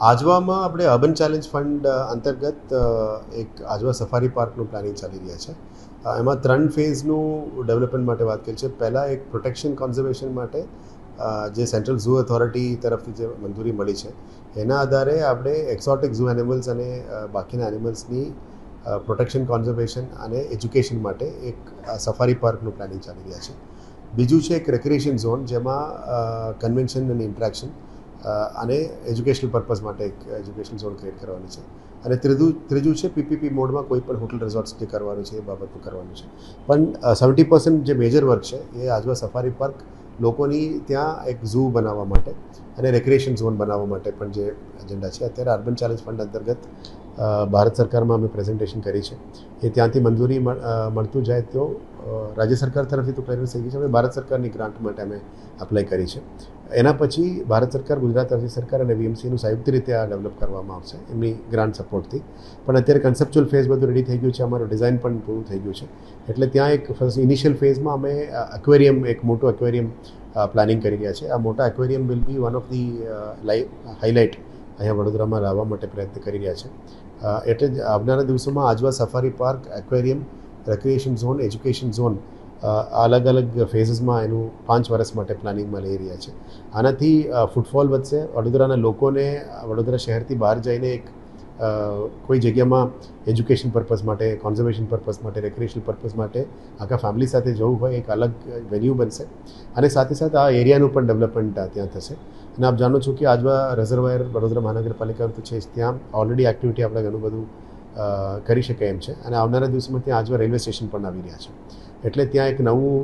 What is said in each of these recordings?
આજવામાં આપણે urban challenge fund અંતર્ગત એક આજવા સફારી પાર્કનું પ્લાનિંગ ચાલી રહ્યા છે. એમાં 3 ફેઝનું ડેવલપમેન્ટ માટે વાત કરી છે. પહેલાં એક પ્રોટેક્શન કોન્ઝર્વેશન માટે જે સેન્ટ્રલ ઝૂ ઓથોરિટી તરફથી જે મંજૂરી મળી છે એના આધારે આપણે એક્સોટિક ઝૂ એનિમલ્સ અને બાકીના એનિમલ્સની પ્રોટેક્શન કોન્ઝર્વેશન અને એજ્યુકેશન માટે એક સફારી પાર્કનું પ્લાનિંગ ચાલી રહ્યા છે. બીજું છે એક રેક્રિએશન ઝોન, જેમાં કન્વેન્શન અને ઇન્ટરેક્શન અને એજ્યુકેશનલ પર્પઝ માટે એક એજ્યુકેશનલ ઝોન ક્રિએટ કરવાની છે. અને ત્રીજું છે પીપીપી મોડમાં કોઈ પણ હોટલ રિઝોર્ટ્સ જે કરવાનું છે એ બાબતનું કરવાનું છે. પણ 70% જે મેજર વર્ક છે એ આજવા સફારી પાર્ક લોકોની ત્યાં એક ઝૂ બનાવવા માટે અને રેક્રિએશન ઝોન બનાવવા માટે પણ જે એજન્ડા છે. અત્યારે અર્બન ચેલેન્જ ફંડ અંતર્ગત ભારત સરકારમાં અમે પ્રેઝન્ટેશન કરી છે. એ ત્યાંથી મંજૂરી મળતું જાય તો રાજ્ય સરકાર તરફથી તો ક્લિયરન્સ થઈ ગઈ છે. હવે ભારત સરકારની ગ્રાન્ટ માટે અમે અપ્લાય કરી છે. એના પછી ભારત સરકાર, ગુજરાત રાજ્ય સરકાર અને વીએમસીનું સંયુક્ત રીતે આ ડેવલપ કરવામાં આવશે એમની ગ્રાન્ટ સપોર્ટથી. પણ અત્યારે કન્સેપ્ચ્યુઅલ ફેઝ બધું રેડી થઈ ગયું છે. અમારું ડિઝાઇન પણ પૂરું થઈ ગયું છે. એટલે ત્યાં એક ફર્સ્ટ ઇનિશિયલ ફેઝમાં અમે એક્વેરિયમ, એક મોટું એક્વેરિયમ પ્લાનિંગ કરી રહ્યા છે. આ મોટા aquarium will be one of the highlight અહીંયા વડોદરામાં લાવવા માટે પ્રયત્ન કરી રહ્યા છે. એટલે જ આવનારા દિવસોમાં Ajwa safari park, aquarium, recreation zone, education zone અલગ અલગ ફેઝીસમાં એનું 5 વર્ષ માટે પ્લાનિંગમાં લઈ રહ્યા છે. આનાથી ફૂટફોલ વધશે. વડોદરાના લોકોને વડોદરા શહેરથી બહાર જઈને એક કોઈ જગ્યામાં એજ્યુકેશન પર્પઝ માટે, કોન્ઝર્વેશન પર્પઝ માટે, રેક્રિએશનલ પર્પઝ માટે આખા ફેમિલી સાથે જવું હોય એક અલગ વેન્યુ બનશે. અને સાથે સાથે આ એરિયાનું પણ ડેવલપમેન્ટ ત્યાં થશે. અને આપ જાણો છો કે આજવા રિઝર્વાયર વડોદરા મહાનગરપાલિકા તો છે જ, ત્યાં ઓલરેડી એક્ટિવિટી આપણે ઘણું બધું કરી શકાય એમ છે. અને આવનારા દિવસોમાં ત્યાં આજવા રેલવે સ્ટેશન પણ આવી રહ્યા છે. એટલે ત્યાં એક નવું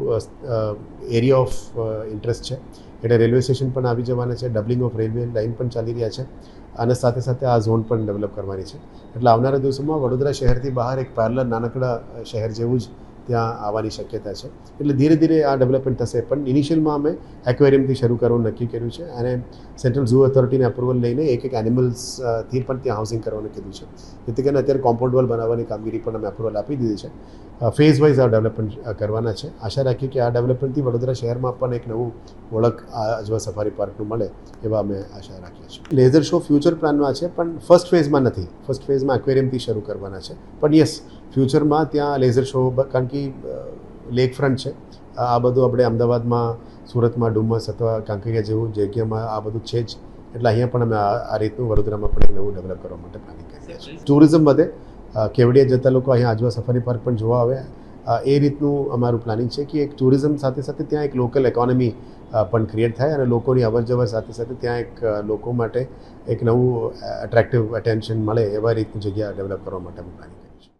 એરિયા ઓફ ઇન્ટરેસ્ટ છે. એટલે રેલવે સ્ટેશન પણ આવી જવાના છે, ડબલિંગ ઓફ રેલવે લાઇન પણ ચાલી રહ્યા છે અને સાથે સાથે આ ઝોન પણ ડેવલપ કરવાની છે. એટલે આવનારા દિવસોમાં વડોદરા શહેરથી બહાર એક પેરેલલ નાનકડા શહેર જેવું જ ત્યાં આવવાની શક્યતા છે. એટલે ધીરે ધીરે આ ડેવલપમેન્ટ થશે. પણ ઇનિશિયલમાં અમે એક્વેરિયમથી શરૂ કરવાનું નક્કી કર્યું છે અને સેન્ટ્રલ ઝૂ ઓથોરિટીને અપ્રુવલ લઈને એક એનિમલ્સથી પણ ત્યાં હાઉસિંગ કરવાનું કીધું છે. જેથી કરીને અત્યારે કોમ્પાઉન્ડ વોલ બનાવવાની કામગીરી પણ અમે અપ્રુવલ આપી દીધી છે. ફેઝ વાઇઝ આ ડેવલપમેન્ટ કરવાના છે. આશા રાખીએ કે આ ડેવલપમેન્ટથી વડોદરા શહેરમાં પણ એક નવું ઓળખ આજવા સફારી પાર્કનું મળે એવા અમે આશા રાખીએ છીએ. લેઝર શો ફ્યુચર પ્લાનમાં છે, પણ ફર્સ્ટ ફેઝમાં નથી. ફર્સ્ટ ફેઝમાં એક્વેરિયમથી શરૂ કરવાના છે. પણ યસ, ફ્યુચરમાં ત્યાં લેઝર શો, કારણ કે લેક ફ્રન્ટ છે, આ બધું આપણે અમદાવાદમાં, સુરતમાં, ડુમસ અથવા કાંકરિયા જેવું જગ્યામાં આ બધું છે જ. એટલે અહીંયા પણ અમે આ રીતનું વડોદરામાં પણ એક નવું ડેવલપ કરવા માટે પ્લાનિંગ કરી રહ્યા છીએ. ટુરિઝમ વધે, કેવડિયા જતા લોકો અહીંયા આજવા સફારી પાર્ક પણ જોવા આવે, એ રીતનું અમારું પ્લાનિંગ છે કે એક ટુરિઝમ સાથે સાથે ત્યાં એક લોકલ ઇકોનોમી પણ ક્રિએટ થાય અને લોકોની અવરજવર સાથે સાથે ત્યાં એક લોકો માટે એક નવું એટ્રેક્ટિવ અટેન્શન મળે એવા રીતની જગ્યા ડેવલપ કરવા માટે અમે પ્લાનિંગ